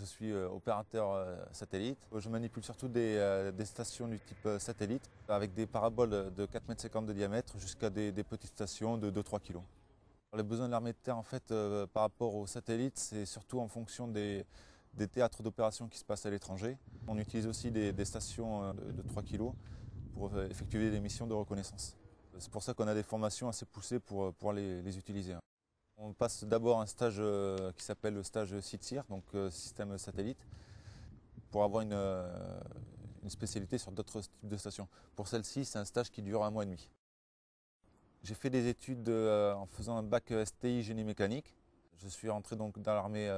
suis opérateur satellite. Je manipule surtout des stations du type satellite avec des paraboles de 4,50 m de diamètre jusqu'à des petites stations de 2-3 kg. Les besoins de l'armée de terre, en fait, par rapport aux satellites, c'est surtout en fonction des théâtres d'opération qui se passent à l'étranger. On utilise aussi des stations de 3 kg pour effectuer des missions de reconnaissance. C'est pour ça qu'on a des formations assez poussées pour pouvoir les utiliser. On passe d'abord un stage qui s'appelle le stage SITSIR, donc système satellite, pour avoir une spécialité sur d'autres types de stations. Pour celle-ci, c'est un stage qui dure 1 mois et demi. J'ai fait des études en faisant un bac STI génie mécanique. Je suis rentré donc dans l'armée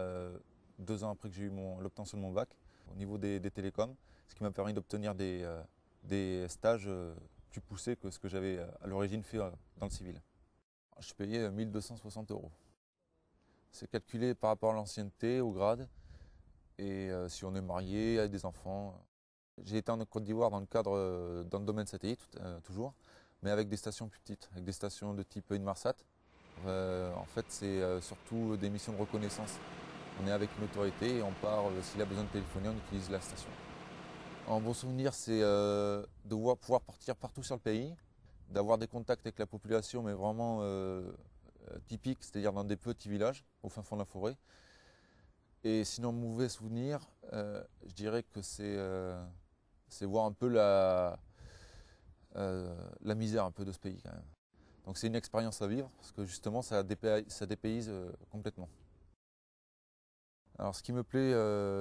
2 ans après que j'ai eu l'obtention de mon bac au niveau des télécoms, ce qui m'a permis d'obtenir des stages plus poussés que ce que j'avais à l'origine fait dans le civil. Je suis payé 1 260 €. C'est calculé par rapport à l'ancienneté, au grade, et si on est marié, avec des enfants. J'ai été en Côte d'Ivoire dans le domaine satellite, toujours, mais avec des stations plus petites, avec des stations de type Inmarsat. En fait, c'est surtout des missions de reconnaissance. On est avec une autorité et on part, s'il a besoin de téléphoner, on utilise la station. Un bon souvenir, c'est de pouvoir partir partout sur le pays, d'avoir des contacts avec la population, mais vraiment typiques, c'est-à-dire dans des petits villages, au fin fond de la forêt. Et sinon, mauvais souvenir, je dirais que c'est voir un peu la misère un peu de ce pays quand même. Donc c'est une expérience à vivre, parce que justement, ça dépayse complètement. Alors ce qui me plaît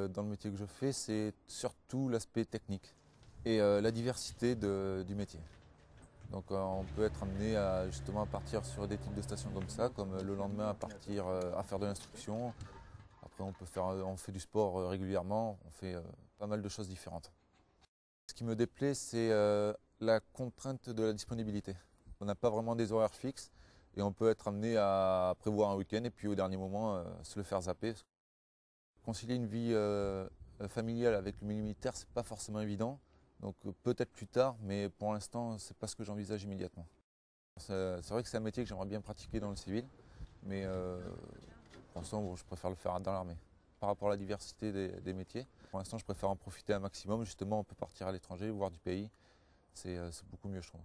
dans le métier que je fais, c'est surtout l'aspect technique et la diversité du métier. Donc on peut être amené à justement à partir sur des types de stations comme ça, comme le lendemain à partir à faire de l'instruction. Après on fait du sport régulièrement, on fait pas mal de choses différentes. Ce qui me déplaît, c'est la contrainte de la disponibilité. On n'a pas vraiment des horaires fixes et on peut être amené à prévoir un week-end et puis au dernier moment se le faire zapper. Concilier une vie familiale avec le milieu militaire, c'est pas forcément évident. Donc peut-être plus tard, mais pour l'instant, c'est pas ce que j'envisage immédiatement. C'est vrai que c'est un métier que j'aimerais bien pratiquer dans le civil, mais pour l'instant, bon, je préfère le faire dans l'armée. Par rapport à la diversité des métiers, pour l'instant, je préfère en profiter un maximum. Justement, on peut partir à l'étranger, voir du pays. C'est beaucoup mieux, je trouve.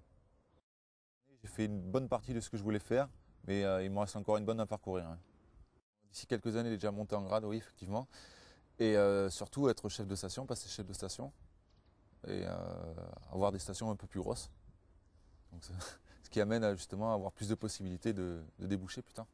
J'ai fait une bonne partie de ce que je voulais faire, mais il me reste encore une bonne à parcourir, hein. D'ici quelques années, déjà monter en grade, oui, effectivement. Et surtout être chef de station, passer chef de station. Et avoir des stations un peu plus grosses. Donc, ce qui amène à justement avoir plus de possibilités de déboucher plus tard.